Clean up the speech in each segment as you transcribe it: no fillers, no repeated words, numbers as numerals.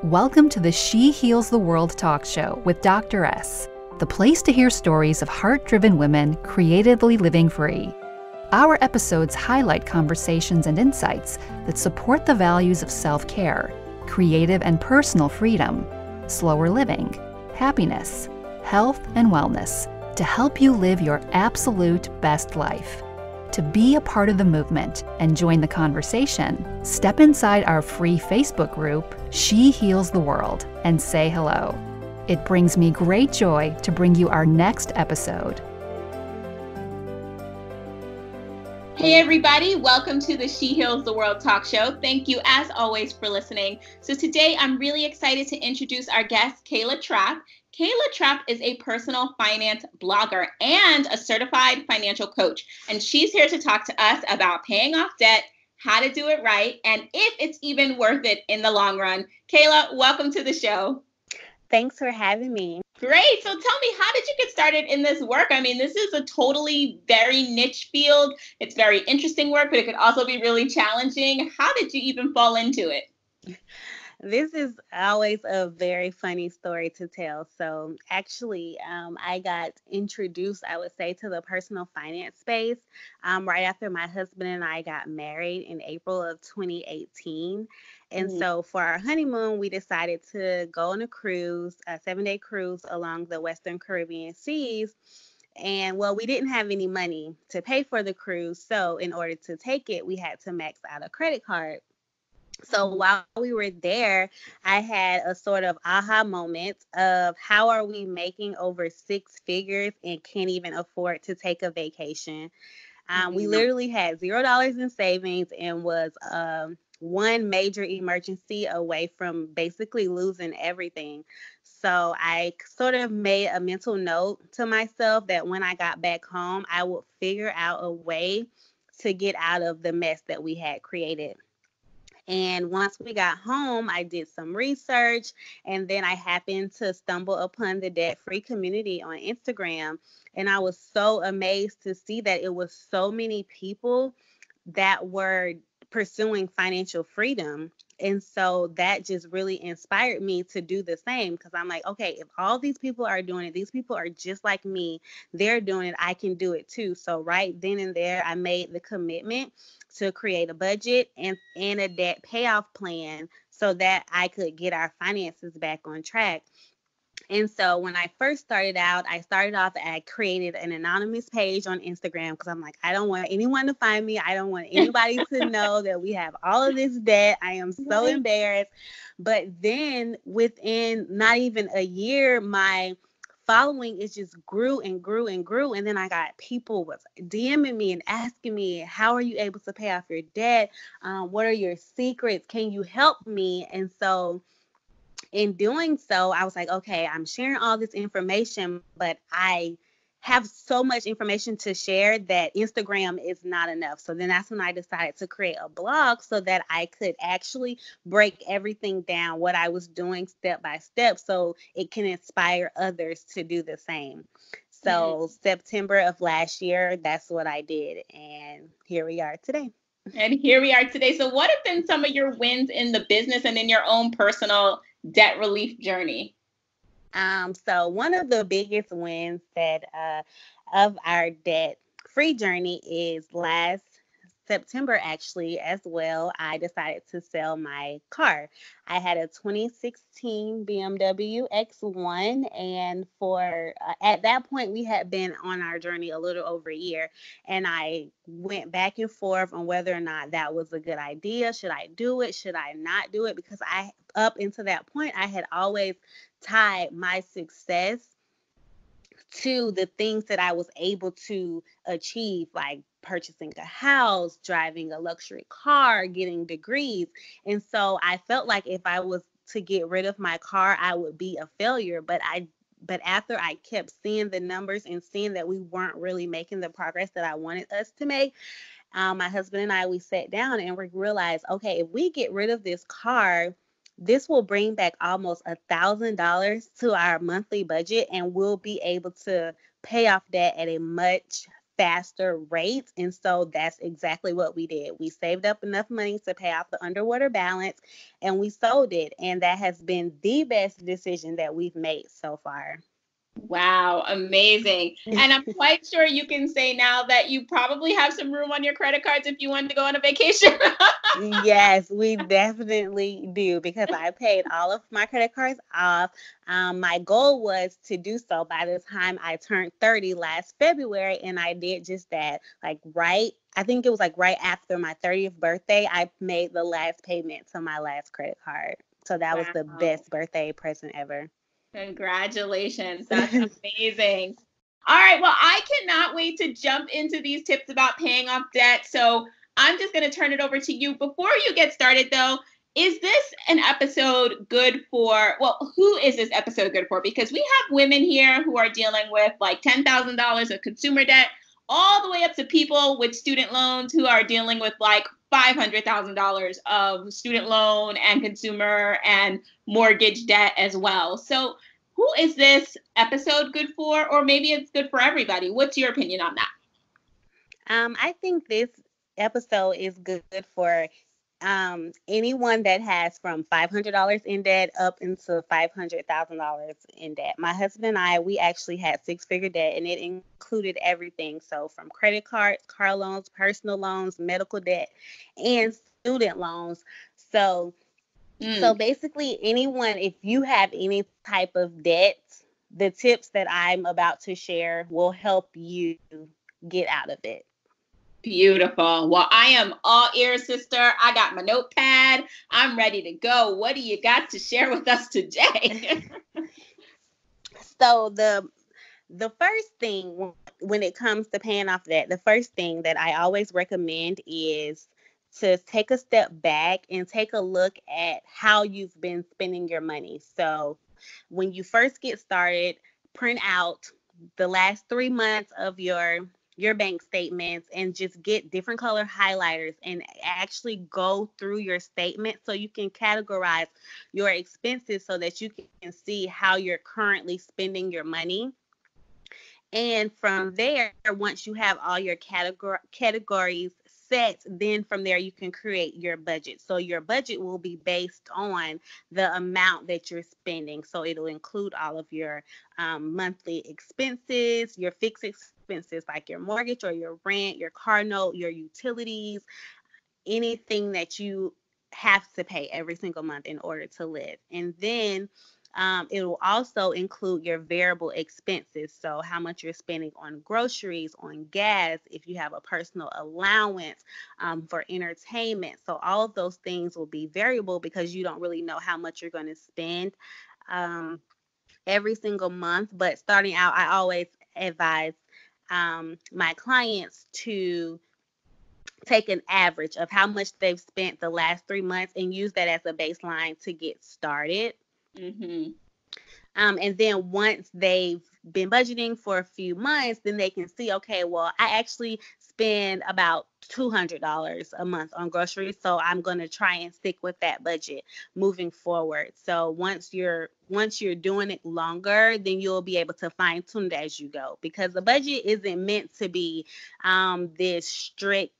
Welcome to the She Heals the World talk show with Dr.S, the place to hear stories of heart-driven women creatively living free. Our episodes highlight conversations and insights that support the values of self-care, creative and personal freedom, slower living, happiness, health, and wellness to help you live your absolute best life. To be a part of the movement and join the conversation, step inside our free Facebook group, She Heals the World, and say hello. It brings me great joy to bring you our next episode. Hey everybody, welcome to the She Heals the World talk show. Thank you as always for listening. So today I'm really excited to introduce our guest, Kayla Trapp. Kayla Trapp is a personal finance blogger and a certified financial coach. And she's here to talk to us about paying off debt, how to do it right, and if it's even worth it in the long run. Kayla, welcome to the show. Thanks for having me. Great. So tell me, how did you get started in this work? I mean, this is a totally very niche field. It's very interesting work, but it could also be really challenging. How did you even fall into it? This is always a very funny story to tell. So actually, I got introduced, I would say, to the personal finance space right after my husband and I got married in April of 2018. And so for our honeymoon, we decided to go on a cruise, a 7-day cruise along the Western Caribbean seas. And well, we didn't have any money to pay for the cruise. So in order to take it, we had to max out a credit card. So while we were there, I had a sort of aha moment of how are we making over 6 figures and can't even afford to take a vacation. We literally had $0 in savings and was one major emergency away from basically losing everything. So I sort of made a mental note to myself that when I got back home, I would figure out a way to get out of the mess that we had created. And once we got home, I did some research, and then I happened to stumble upon the debt-free community on Instagram. And I was so amazed to see that it was so many people that were pursuing financial freedom. And so that just really inspired me to do the same, because I'm like, okay, if all these people are doing it, these people are just like me, they're doing it, I can do it too. So right then and there, I made the commitment to create a budget and a debt payoff plan so that I could get our finances back on track. And so when I first started out, I created an anonymous page on Instagram because I'm like, I don't want anyone to find me. I don't want anybody to know that we have all of this debt. I am so embarrassed. But then within not even a year, my following is just grew and grew and grew. And then I got people was DMing me and asking me, how are you able to pay off your debt? What are your secrets? Can you help me? And so in doing so, I was like, okay, I'm sharing all this information, but I have so much information to share that Instagram is not enough. So then that's when I decided to create a blog so that I could actually break everything down, what I was doing step by step, so it can inspire others to do the same. So September of last year, that's what I did. And here we are today. So what have been some of your wins in the business and in your own personal debt relief journey? So one of the biggest wins that of our debt-free journey is last September, actually, as well, I decided to sell my car. I had a 2016 BMW X1, and for at that point, we had been on our journey a little over a year, and I went back and forth on whether or not that was a good idea. Should I do it? Should I not do it? Because up until that point, I had always tied my success to the things that I was able to achieve, like purchasing a house, driving a luxury car, getting degrees. And so I felt like if I was to get rid of my car, I would be a failure. But after I kept seeing the numbers and seeing that we weren't really making the progress that I wanted us to make, my husband and I, we sat down and we realized, okay, if we get rid of this car, this will bring back almost $1,000 to our monthly budget, and we'll be able to pay off debt at a much faster rates. And so that's exactly what we did. We saved up enough money to pay off the underwater balance, and we sold it. And that has been the best decision that we've made so far. Wow, amazing. And I'm quite sure you can say now that you probably have some room on your credit cards if you wanted to go on a vacation. Yes, we definitely do, because I paid all of my credit cards off. My goal was to do so by the time I turned 30 last February, and I did just that. I think it was like right after my 30th birthday, I made the last payment to my last credit card. So that was the Wow. best birthday present ever. Congratulations. That's amazing. All right. Well, I cannot wait to jump into these tips about paying off debt. So I'm just going to turn it over to you. Before you get started, though, is this an episode good for, well, who is this episode good for? Because we have women here who are dealing with like $10,000 of consumer debt, all the way up to people with student loans who are dealing with like $500,000 of student loan and consumer and mortgage debt as well. So who is this episode good for? Or maybe it's good for everybody. What's your opinion on that? I think this episode is good for anyone that has from $500 in debt up into $500,000 in debt. My husband and I, we actually had six-figure debt, and it included everything. So from credit cards, car loans, personal loans, medical debt, and student loans. So basically, anyone, if you have any type of debt, the tips that I'm about to share will help you get out of it. Beautiful. Well, I am all ears, sister. I got my notepad. I'm ready to go. What do you got to share with us today? So the first thing when it comes to paying off debt, the first thing that I always recommend is to take a step back and take a look at how you've been spending your money. So when you first get started, print out the last 3 months of your bank statements and just get different color highlighters and actually go through your statement so you can categorize your expenses so that you can see how you're currently spending your money. And from there, once you have all your categories set, then from there you can create your budget. So your budget will be based on the amount that you're spending. So it'll include all of your monthly expenses, your fixed expenses like your mortgage or your rent, your car note, your utilities, anything that you have to pay every single month in order to live. And then it will also include your variable expenses. So how much you're spending on groceries, on gas, if you have a personal allowance for entertainment. So all of those things will be variable because you don't really know how much you're going to spend every single month. But starting out, I always advise my clients to take an average of how much they've spent the last 3 months and use that as a baseline to get started. Mm-hmm. And then once they've been budgeting for a few months, then they can see, okay, well, I actually spend about $200 a month on groceries, so I'm going to try and stick with that budget moving forward. So once you're doing it longer, then you'll be able to fine tune it as you go, because the budget isn't meant to be this strict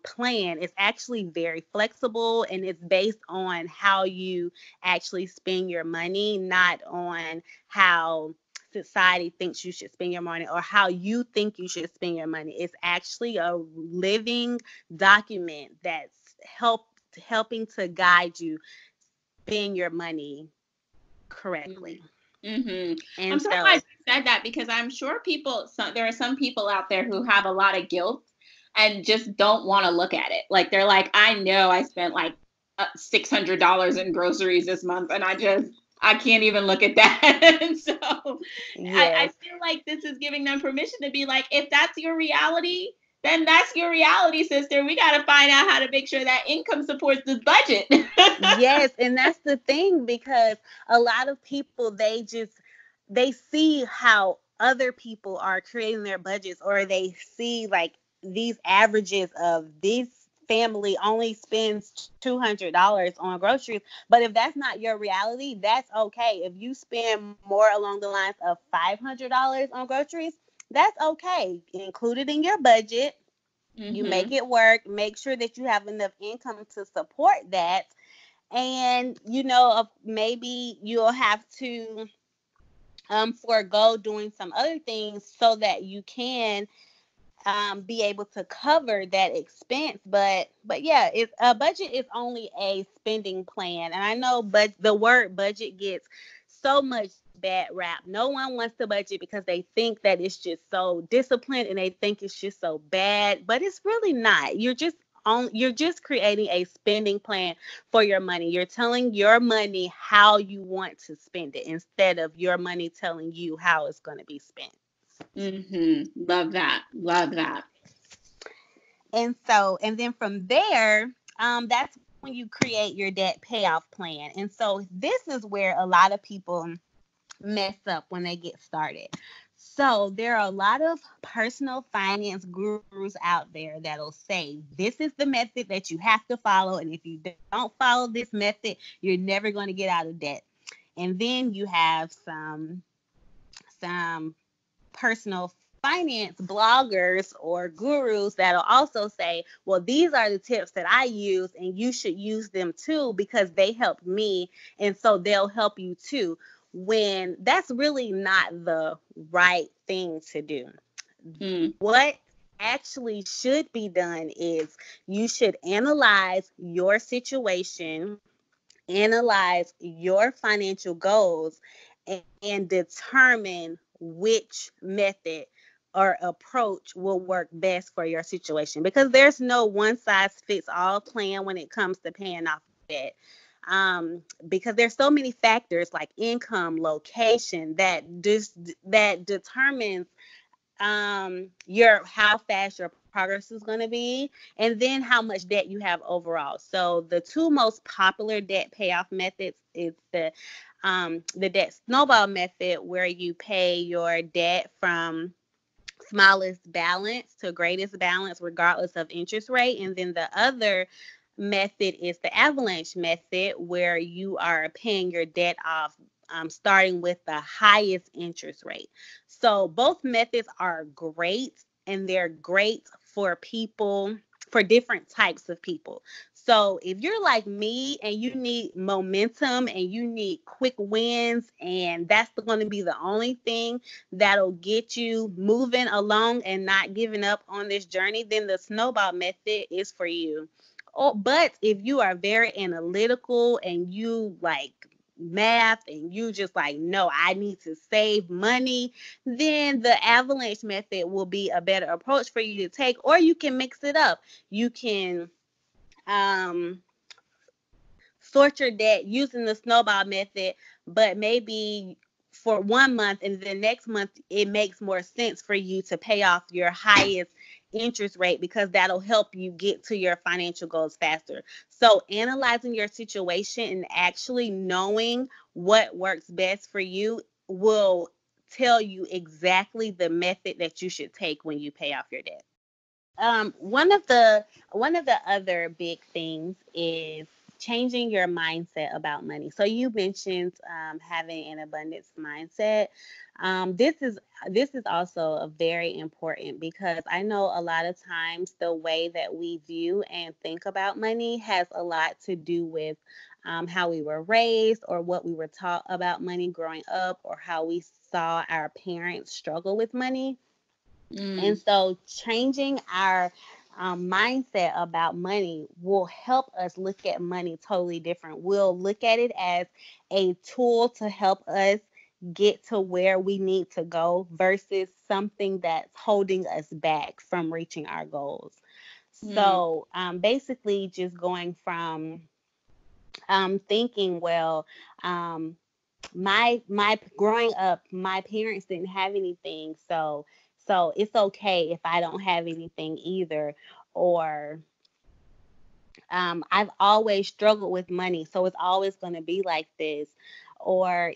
plan. Is actually very flexible, and it's based on how you actually spend your money, not on how society thinks you should spend your money or how you think you should spend your money. It's actually a living document that's helping to guide you spend your money correctly. Mm-hmm. And I'm so glad you said that, because I'm sure there are some people out there who have a lot of guilt and just don't want to look at it. Like they're like, I know I spent like $600 in groceries this month, and I can't even look at that. And so yes. I feel like this is giving them permission to be like, if that's your reality, then that's your reality, sister. We got to find out how to make sure that income supports this budget. Yes, and that's the thing, because a lot of people, they see how other people are creating their budgets, or they see like these averages of this family only spends $200 on groceries. But if that's not your reality, that's okay. If you spend more along the lines of $500 on groceries, that's okay. Include it in your budget. You make Mm-hmm. it work. Make sure that you have enough income to support that. And, maybe you'll have to forego doing some other things so that you can be able to cover that expense. But yeah, it's a budget is only a spending plan. And I know, but the word budget gets so much bad rap. No one wants to budget because they think that it's just so disciplined and they think it's just so bad, but it's really not. You're just creating a spending plan for your money. You're telling your money how you want to spend it instead of your money telling you how it's going to be spent. Mm-hmm. Love that. Love that. And then from there, that's when you create your debt payoff plan. And so this is where a lot of people mess up when they get started. So there are a lot of personal finance gurus out there that'll say this is the method that you have to follow, and if you don't follow this method, you're never going to get out of debt. And then you have some personal finance bloggers or gurus that'll also say, well, these are the tips that I use and you should use them too because they helped me. And so they'll help you too. When that's really not the right thing to do. Mm. What actually should be done is you should analyze your situation, analyze your financial goals, and determine which method or approach will work best for your situation, because there's no one size fits all plan when it comes to paying off debt. Because there's so many factors like income, location that determines your how fast your progress is going to be, and then how much debt you have overall. So the two most popular debt payoff methods is the debt snowball method, where you pay your debt from smallest balance to greatest balance regardless of interest rate. And then the other method is the avalanche method, where you are paying your debt off starting with the highest interest rate. So both methods are great, and they're great for people, for different types of people. So if you're like me and you need momentum and you need quick wins, and that's going to be the only thing that'll get you moving along and not giving up on this journey, then the snowball method is for you. Oh, but if you are very analytical and you like math and you just like, no, I need to save money, then the avalanche method will be a better approach for you to take. Or you can mix it up. You can um sort your debt using the snowball method, but maybe for 1 month, and then next month it makes more sense for you to pay off your highest interest rate, because that'll help you get to your financial goals faster. So analyzing your situation and actually knowing what works best for you will tell you exactly the method that you should take when you pay off your debt. One of the other big things is changing your mindset about money. So you mentioned having an abundance mindset. This is also a very important, because I know a lot of times the way that we view and think about money has a lot to do with how we were raised, or what we were taught about money growing up, or how we saw our parents struggle with money. And Mm. so changing our mindset about money will help us look at money totally different. We'll look at it as a tool to help us get to where we need to go, versus something that's holding us back from reaching our goals. Mm. So basically just going from thinking, well, um, my growing up, my parents didn't have anything, so it's okay if I don't have anything either. Or I've always struggled with money, so it's always going to be like this. Or,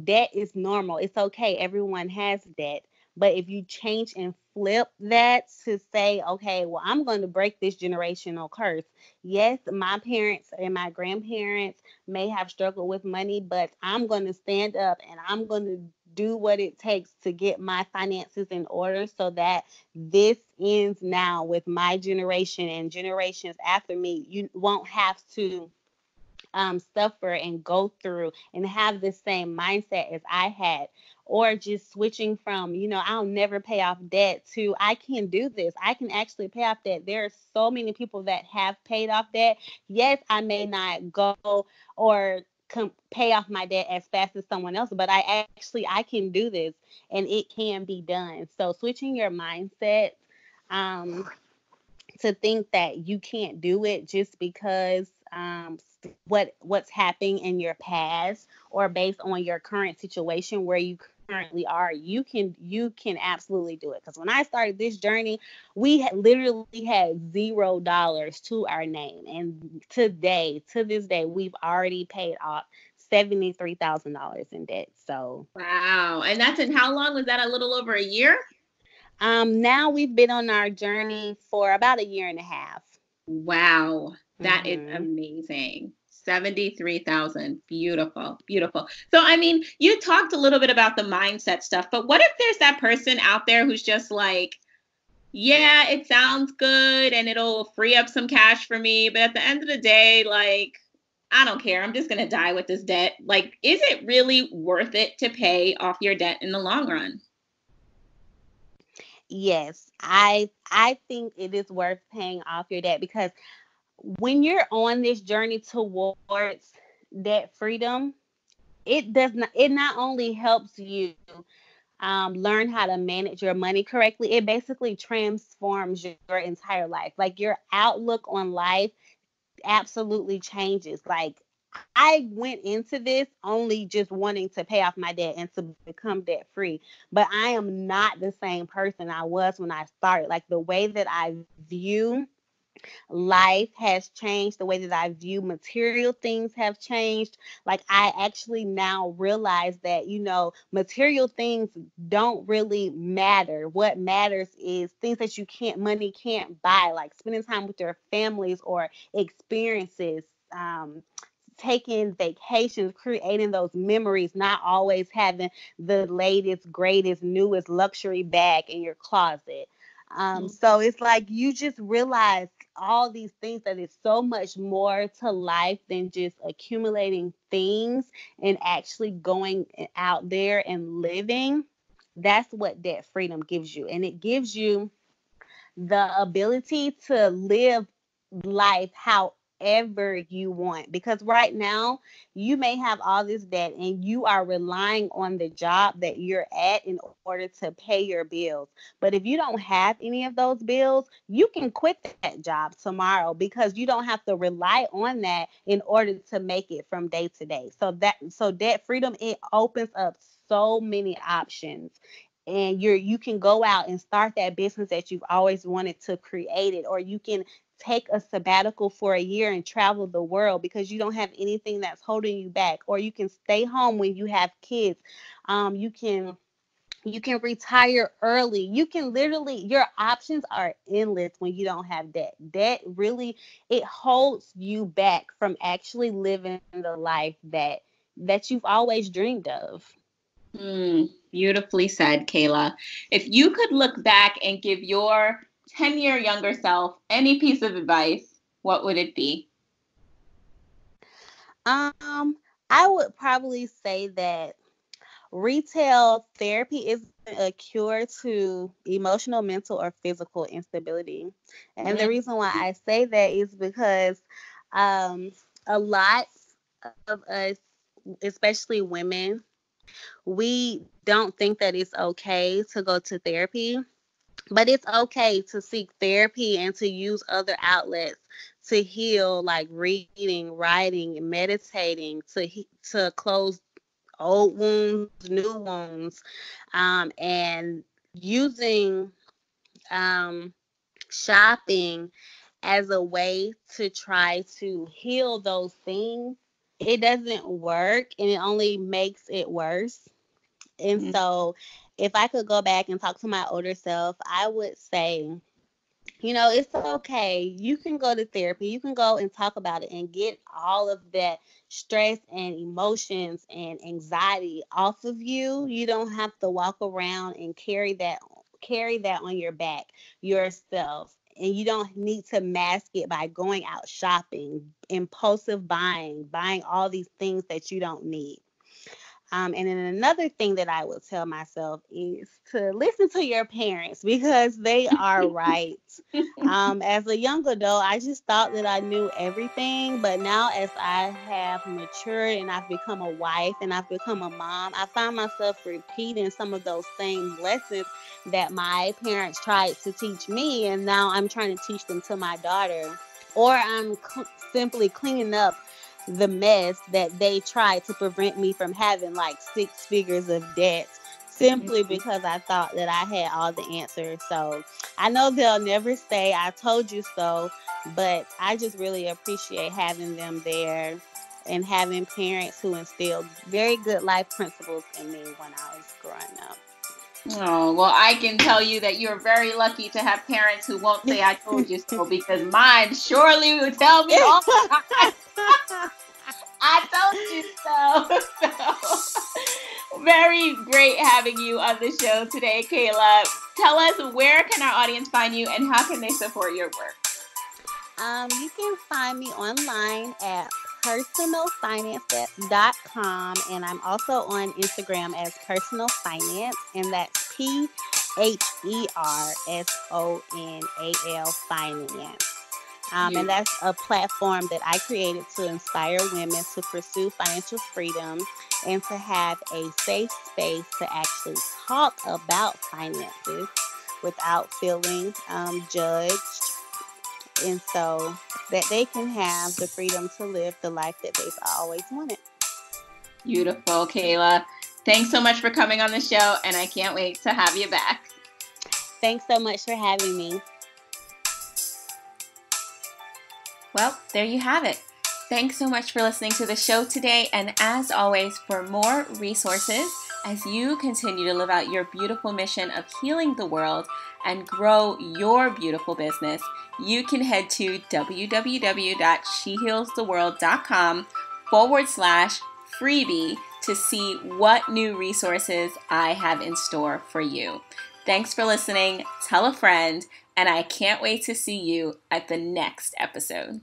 debt is normal. It's okay. Everyone has debt. But if you change and flip that to say, okay, well, I'm going to break this generational curse. Yes, my parents and my grandparents may have struggled with money, but I'm going to stand up and I'm going to do what it takes to get my finances in order so that this ends now with my generation and generations after me. You won't have to suffer and go through and have the same mindset as I had, or just switching from, I'll never pay off debt to I can do this. I can actually pay off debt. There are so many people that have paid off debt. Yes, I may not go or pay off my debt as fast as someone else, but I can do this and it can be done. So switching your mindset, to think that you can't do it just because what's happening in your past or based on your current situation where you currently are, you can absolutely do it. Because when I started this journey, we literally had $0 to our name, and to this day, we've already paid off $73,000 in debt. So wow. And that's in how long? Was that a little over a year? now we've been on our journey for about a year and a half. Wow. That is amazing. 73,000. Beautiful. Beautiful. So, I mean, you talked a little bit about the mindset stuff, but what if there's that person out there who's just like, yeah, it sounds good and it'll free up some cash for me, but at the end of the day, like, I don't care. I'm just going to die with this debt. Like, is it really worth it to pay off your debt in the long run? Yes, I think it is worth paying off your debt, because when you're on this journey towards debt freedom, it not only helps you learn how to manage your money correctly, it basically transforms your entire life. Like, your outlook on life absolutely changes. Like, I went into this only just wanting to pay off my debt and to become debt free, but I am not the same person I was when I started. Like, the way that I view life has changed, the way that I view material things have changed. Like, I actually now realize that, material things don't really matter. What matters is things that money can't buy, like spending time with your families or experiences, taking vacations, creating those memories, not always having the latest, greatest, newest luxury bag in your closet. So it's like you just realize all these things, that it's so much more to life than just accumulating things and actually going out there and living. That's what debt freedom gives you. And it gives you the ability to live life however you want. Because right now, you may have all this debt and you are relying on the job that you're at in order to pay your bills. But if you don't have any of those bills, you can quit that job tomorrow, because you don't have to rely on that in order to make it from day to day. So debt freedom, it opens up so many options, and you can go out and start that business that you've always wanted to create it, or you can take a sabbatical for a year and travel the world because you don't have anything that's holding you back, or you can stay home when you have kids. You can retire early. You can literally, your options are endless when you don't have debt. Debt really, it holds you back from actually living the life that you've always dreamed of. Beautifully said, Kayla. If you could look back and give your 10-year younger self any piece of advice, what would it be? I would probably say that retail therapy isn't a cure to emotional, mental, or physical instability. And the reason why I say that is because a lot of us, especially women, we don't think that it's okay to go to therapy, but it's okay to seek therapy and to use other outlets to heal, like reading, writing, meditating, to close old wounds, new wounds, and using shopping as a way to try to heal those things. It doesn't work, and it only makes it worse. And so if I could go back and talk to my older self, I would say It's okay. You can go to therapy. You can go and talk about it and get all of that stress and emotions and anxiety off of you. You don't have to walk around and carry that on your back yourself. And you don't need to mask it by going out shopping, impulsive buying all these things that you don't need. And then another thing that I would tell myself is to listen to your parents because they are right. As a young adult, I just thought that I knew everything. But now, as I have matured and I've become a wife and I've become a mom, I find myself repeating some of those same lessons that my parents tried to teach me. And now I'm trying to teach them to my daughter. Or I'm simply cleaning up the mess that they tried to prevent me from having like 6 figures of debt simply because I thought that I had all the answers. So I know they'll never say I told you so, but I just really appreciate having them there and having parents who instilled very good life principles in me when I was growing up. Oh, well, I can tell you that you're very lucky to have parents who won't say I told you so, because mine surely would tell me all the time. I told you so. So, very great having you on the show today, Kayla. Tell us, where can our audience find you and how can they support your work? You can find me online at pHERsonalfinance.com, and I'm also on Instagram as Personal Finance, and that's pHERsonal Finance. And that's a platform that I created to inspire women to pursue financial freedom and to have a safe space to actually talk about finances without feeling judged, and so that they can have the freedom to live the life that they've always wanted. Beautiful, Kayla. Thanks so much for coming on the show, and I can't wait to have you back. Thanks so much for having me. Well, there you have it. Thanks so much for listening to the show today. And as always, for more resources, as you continue to live out your beautiful mission of healing the world and grow your beautiful business, you can head to www.shehealstheworld.com/freebie to see what new resources I have in store for you. Thanks for listening. Tell a friend, and I can't wait to see you at the next episode.